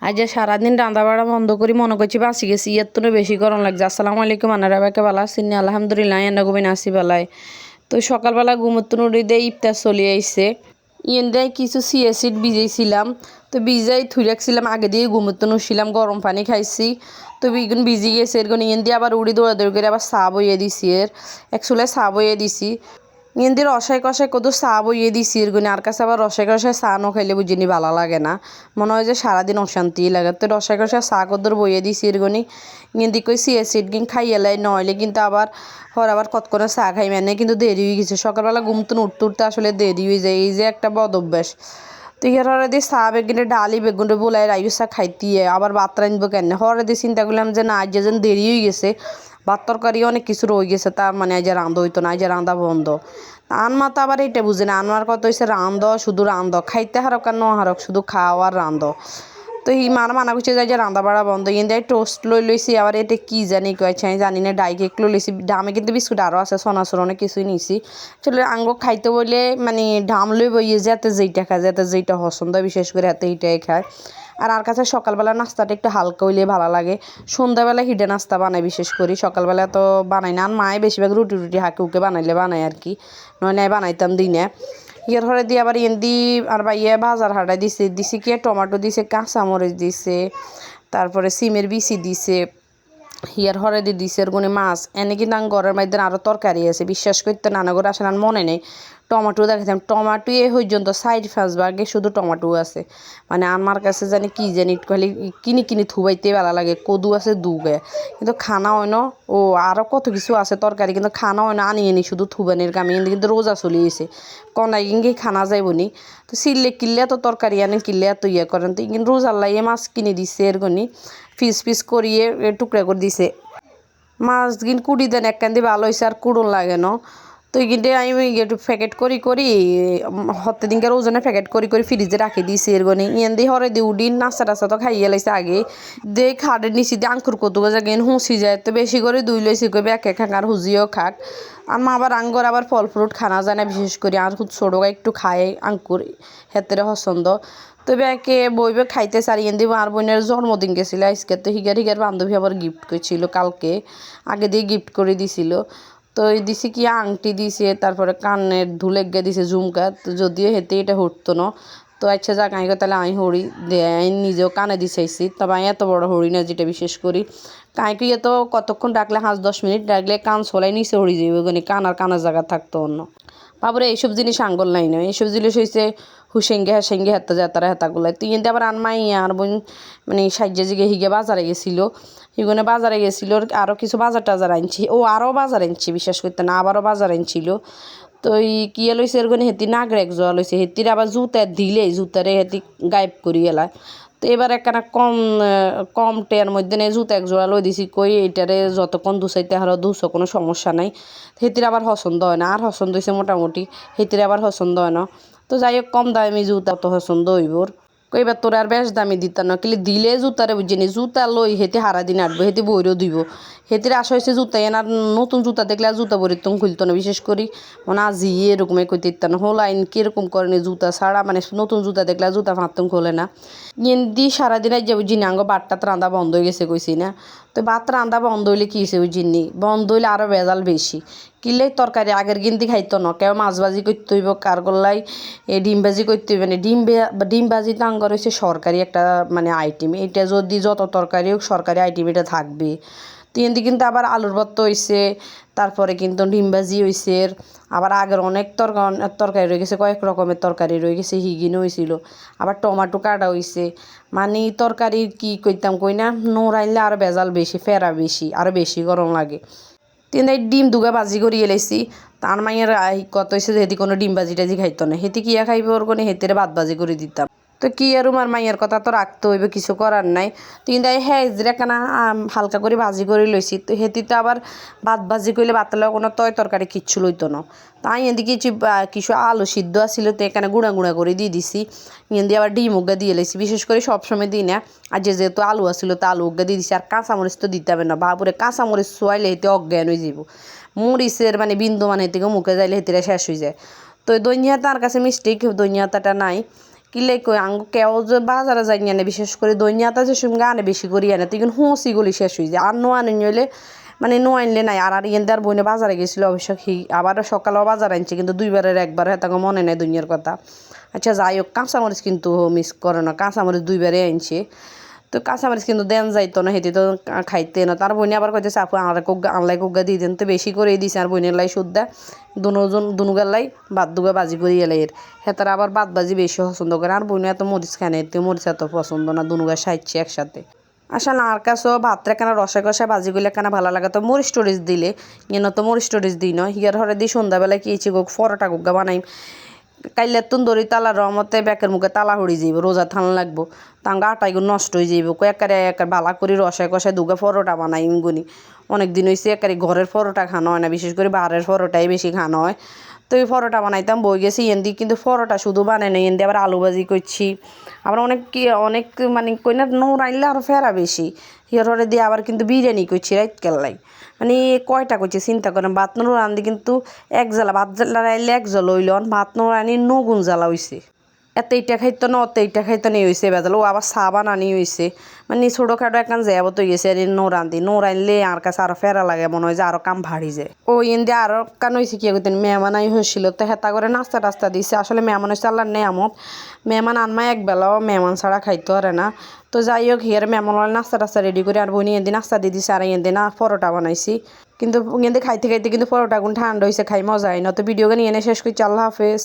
আজ যে সারাদিন রান্না বাড়া বন্ধ করি মনে করছি বাঁচি গেছি এর তো বেশি গরম লাগছে। আসসালামু আলাইকুম আনারা বাকে ভালো আছেন? আলহামদুলিল্লাহ এন্না গোবিন আসি বেলায়। তো সকালবেলা ঘুমোতে উঠে দিয়ে ইফতার চলে আইছে। দেয় কিছু চিয়া সিড ভিজাইছিলাম, তো ভিজাই থুই রাখছিলাম আগে দিয়ে ঘুমোতে নুছিলাম, গরম পানি খাইছি। তো বিগুন ভিজি গেছে এরগুন দিয়ে আবার উড়ি দৌড়াদৌড়ি করে আবার চা বইয়ে দিছি। এক চুলায় চা বইয়ে দিছি। দিয়ে রসাই কষাই কত চা বইয়ে দিছি এরগুনি। আর কাছে আবার রসাই কষাই চা ন খাইলে বুঝিনি ভালো লাগে না, মনে হয় যে সারাদিন অশান্তি লাগে। তো রসাই কষাই চা কদর বইয়ে দিছি এরগুনি। গিন্দি কই চিয়া সিড গিন খাইয়েলাই নইলে কিন্তু আবার আবার কতক্ষণে চা খাই মানে কিন্তু দেরি হয়ে গেছে। সকালবেলা ঘুমতুন উঠতে উঠতে আসলে দেরি হয়ে যায়, এই যে একটা বদ অভ্যাস। তো ইয়ার হরে দিয়ে চা বেগুনে ডালি বেগুনটা বলাই রাইও চা খাইতিয়ে আবার ভাত রাঁধবো কেন। হরে দিয়ে চিন্তা করলাম যে না আজ যেন দেরি হয়ে গেছে, ভাত তরকারি অনেক কিছু রয়ে গেছে, তার মানে আজ রান্ধা হইতো না, আজ রান্ধা বন্ধ। আনমা তো আবার এটা বুঝে না, আনমার কথা হয়েছে রান্ধ শুধু রান্ধ, খাইতে হারক আর ন হারক শুধু খাওয়ার রান্ধ। তো মানা করছে যে রান্না বাড়া বন্ধ। কিন্তু টোস্ট লইছি আবার এটা কি জানি কয়েছে আমি জানি না, ডাই কেক লইছি। ডামে কিন্তু বিস্কুট আরও আছে, সনাসর অনেক কিছুই নিছি। চলে আঙ্গ খাইতে বলে মানে ডাম লই বইয়ে যাতে যেইটা খায়, যাতে যেইটা পছন্দ হয় বিশেষ করে হাতে এইটাই খায়। আর কাছে সকালবেলা নাস্তাটা একটু হালকা হইলে ভালো লাগে। সন্ধ্যাবেলা হিডে নাস্তা বানাই বিশেষ করি, সকালবেলা তো বানাই না। আর মায়ে বেশিরভাগ রুটি রুটি হাঁকে উকে বানাইলে বানাই আর কি, নয় বানাইতাম দিনে। ইয়ার ঘরে দিয়ে আবার দি আর বাইয়ে বাজার হাঁটা দিছে কি টমেটো দিছে, কাঁচামরিচ দিছে, তারপরে সিমের বিচি দিছে, হিয়ার হরে দিয়ে দিছে এরগুনি মাছ। এনে কিন্তু ঘরের মধ্যে আরও তরকারি আছে, বিশ্বাস করতে নানা করে আসলে আর মনে নেই। টমেটো দেখাতাম, টমেটো এ পর্যন্ত 4-5 শুধু টমেটো আছে। মানে আমার কাছে জানি কি জানি খালি কিনি থুবাইতে ভালো লাগে। কদু আছে দুগে, কিন্তু খানা হয় না। ও আরও কত কিছু আছে তরকারি, কিন্তু খানা হয় না, আনিয়ে নি শুধু থুবানির কামে। কিন্তু রোজা চলিয়েছে, কনাই গিয়ে খানা যাইব নি। তো সিললে কিনলে এত তরকারি আনেন, কিনলে এত ইয়ে করেন। তো কিন্তু রোজার লাইয়ে মাছ কিনে দিচ্ছে এরগনি, পিস করিয়ে টুকরা করে দিছে। মাছ গিন কুড়ি দেন এক কান্দি ভালো হয়েছে, আর কুড়ন লাগে না। তো কিন্তু আমি একটু প্যাকেট করি হতে দিনকার ওজনে প্যাকেট করি ফ্রিজে রাখি দিয়েছি এরগনি। দিয়ে হরে দিয়ে উডিন নাস্তা টাস্তা তো খাইয়ে লাইছে আগে দিয়ে খাটের নিচে দিয়ে আঙ্কুর কত গেন হুঁসি যায়। তো বেশি করে দুই লইছি কই একে খাক আর হুজিও খাক। আর মা আবার আঙ্গুর আবার ফল ফ্রুট খানা যায় না বিশেষ করে, আর ছোটো একটু খায় আঙ্কুর হেতেরে পছন্দ। তবে একে বইবে খাইতে সারিয়ে দিব। আর বোনের জন্মদিন গেছিল আজকে, তো হিগার বান্ধবী আবার গিফট করছিল কালকে, আগে দিয়ে গিফট করে দিছিল। তো দিছে কি আংটি দিছে, তারপরে কানের ধুলেগে দিছে ঝুমকা। তো যদিও হেতে এটা হরতো না, তো আচ্ছা যাক আমি তাহলে আমি হরি দেয় নিজেও কানে দিছেছি। তবে আমি এত বড় হরি না যেটা বিশেষ করি। কাঁকিয়ে তো কতক্ষণ ডাকলে 5-10 মিনিট ডাকলে কান ছলাই নিচে হরি যাবে, কান আর কানের জায়গা থাকতো অন্য। বাবুরে এইসব জিনিস আঙ্গল নাই না, এইসব জিনিস হয়েছে হুসেঙ্গে হাতে যাতারা হেতাগুলাই। তুই কিন্তু আবার আনমাই আর বোন মানে সাহায্যে জিগে হিগে বাজারে গেছিলো, হিগুনে বাজারে গেছিলো আরও কিছু বাজার টাজার আনছি। আরও বাজার আনছি বিশ্বাস করতে না, আবারও বাজার আনছিল। তো কিয়ে লইছে এরগুনি হেতি নাগরেক জোয়া লইছে, হেতির আবার জুতা দিলেই জুতারে হেতি গায়েব করি এলায়। তো এবার একখানা কম টের মধ্যে নেই জুতা এক জোড়া লই দিছি, কই এইটারে যতক্ষণ দুসাইতে হারো দুশো কোনো সমস্যা নাই। হেতির আবার পছন্দ হয় না, আর পছন্দ হয়েছে মোটামুটি, হেতির আবার পছন্দ হয় না। তো যাই হোক কম দামি জুতা তো পছন্দ হইবর। কইবার তোর আর বেশ দামি দিতা না, কিন্তু দিলে জুতারে বুঝিনি জুতা লই হেতি হারা দিন আটবো, হেতি বইরও দিব। হেতির আশা হয়েছে জুতা এনার নতুন জুতা দেখলে আর জুতা বইরে তুমি খুলতো না বিশেষ করি। মানে আজি এরকমই কইতে ইত্তা না হল আইন কীরকম করেনি জুতা ছাড়া, মানে নতুন জুতা দেখলে জুতা ফাঁতম খোলে না। ইন্দি সারাদিন আজ যাবো জিনি আঙ্গ বাটটাত রান্দা বন্ধ হয়ে গেছে কইছি না। তো ভাত রান্দা বন্ধ হইলে কী হয়েছে ওই জিনি বন্ধ হইলে আরও ভেজাল বেশি। কিনলেই তরকারি আগের গিন্দি খাইতো না, কেউ মাছ ভাজি করতে হইব, কার গল্লাই ডিম ভাজি করতে হইব। মানে ডিম ভাজি তো আঙ্গর হয়েছে সরকারি একটা মানে আইটেম, এটা যদি যত তরকারি হোক সরকারি আইটেম এটা থাকবে। তিনদি কিন্তু আবার আলুর ভর্তা হয়েছে, তারপরে কিন্তু ডিম ভাজি হয়েছে। আবার আগের অনেক তরকারি রয়ে গেছে, কয়েক রকমের তরকারি রয়ে গেছে, হিগিনও হয়েছিল। আবার টমাটো কাটা হয়েছে। মানে তরকারি কি কইতাম কই না, নোর আনলে আরও ভেজাল বেশি, ফেরা বেশি, আরও বেশি গরম লাগে। তিন ডিম দুগা ভাজি করিয়ে লাইছি। তার মাইয়ের কত হয়েছে হেতি কোনো ডিম ভাজি টাজি খাইতো না, হেতি কিয়া খাইবে ওর কোনো হেতেরে ভাত ভাজি করে দিতাম। তো কি আর আমার মাইয়ের কথা তো রাখতে হইবে, কিছু করার নাই। তো কিন্তু হ্যাঁ যেখানা হালকা করে ভাজি করে লইছি, তো হেতিতে আবার ভাত ভাজি করলে ভাতের কোনো তরকারি কিচ্ছু লইতো না। তাই এদিকে কিছু আলু সিদ্ধ আসছিল, তো এখানে গুঁড়া করে দিয়ে দিছি। দিয়ে আবার ডিম উগা দিয়ে লাইছি, বিশেষ করে সবসময় দিই না। আর যেহেতু আলু আসছিল তো আলু উগা দিয়ে দিছি। আর কাঁচামরিচ তো দিতে হবে না, বাপুরে কাঁচামরিচ সোয়াইলে হেতে অজ্ঞান হয়ে যাব। মরিচের মানে বিন্দু মানে থেকে মুখে যাইলে হেতিরা শেষ হয়ে যায়। তো দইনিয়া তার কাছে মিষ্টি দইনিয়াতাটা নাই, কিলে কই আঙ্গ কেউ যে বাজারে যাই আনে বিশেষ করে দৈনিয়াতা যে সঙ্গে আনে বেশি করে আনে তুই কিন্তু হুঁসিগুলি শেষ হয়ে যায় আর নো আনে নইলে মানে নো আনলে নাই আর ইয়েন আর বইনে বাজারে গেছিলো অবশ্য আবার সকালেও বাজার আনছে কিন্তু দুইবারের একবার তাকে মনে নেই দুনিয়ার কথা আচ্ছা যাই হোক কাঁচামরিচ কিন্তু মিস করে না কাঁচামরিচ দুইবারে আনছে তো কাঁচামরিচ কিন্তু দেন যাইতো না হেঁটে তো খাইতে না তার বইনে আবার কইতেছে আপু আনলাই কুগা দিয়ে দেন তো বেশি করে দিছে আর বইনের লাই শুদ্ধা দুনুগার লাই বাদ দুগা বাজি করে এলাই এর হেতারা আবার বাদ বাজি বেশি পছন্দ করে আর বইনে এত মরিচ খায় না এতে মরিচ এত পছন্দ না দুনুগা সাইচ্ছে একসাথে আসলে আর কাছেও ভাতটা কেন রসা কষা বাজিগুলো কেন ভালো লাগে তো মরিচ টরিচ দিলে ইয়ে তো মরিচ টরিচ দিই না হিয়ার হরে দিয়ে সন্ধ্যাবেলায় কিয়েছি গোক পরোটা গোগা বানাই কাইলের তুন দড়ি তালা রমতে ব্যাকের মুখে তালা হড়ি যাইব রোজা থান লাগবো তাঙ্গা আটাইগুলো নষ্ট হয়ে যাইব একারে ভালা করে রসায় কষায় দুগা পরোটা বানাই ইমগুনি অনেক দিন হয়েছে একারে ঘরের পরোটা খানো হয় না বিশেষ করে বাহারের পরোটাই বেশি খানো হয় তো এই পরোটা বানাইতাম বই গেছি এন্দি কিন্তু পরোটা শুধু বানাই না এন্দি আবার আলু ভাজি করছি আবার অনেক মানে কই না নোর আনলে আরও ফেরা বেশি হিয়ারে দিয়ে আবার কিন্তু বিরিয়ানি করছি রাইত কেল্লাই মানে কয়টা করছে চিন্তা করেন ভাত নোর রান্ধি কিন্তু এক জ্বালা ভাত জ্বালা রাইলে এক জ্বালা হইল ভাত নোর আনি নগুন জ্বালা হইছে এত এইটা খাইতো না অত এইটা খাইতো নেই হয়েছে বেজাল ও আবার সাবান আনি হয়েছে মানে ছোটোখাটো একখান যাবো তো গেছে আর নোর আনলে আর কাছে আরো ফেরা লাগে মনে হয় যে আরো কাম ভারী যায় ও দিয়ে আরো কান হয়েছে কি করতেন মেহমান আই হয়েছিল তো হেতা করে নাস্তা টাস্তা দিছে আসলে মেহমান হচ্ছে আল্লাহর নেয়ামত মেহমান আনমা এক বেলাও মেহমান ছাড়া খাইতে পারে না তো যাই হোক হিয়ার মেহমান নাস্তা টাস্তা রেডি করে আর বই এদিন নাস্তা দিয়ে দিছে আর এদিন না পরোটা বানাইছি কিন্তু এদিন খাইতে খাইতে কিন্তু পরোটা গুণ ঠান্ডা হয়েছে খাই মজা হয় না তো ভিডিও নিয়ে এনে শেষ করছি আল্লাহ হাফেজ।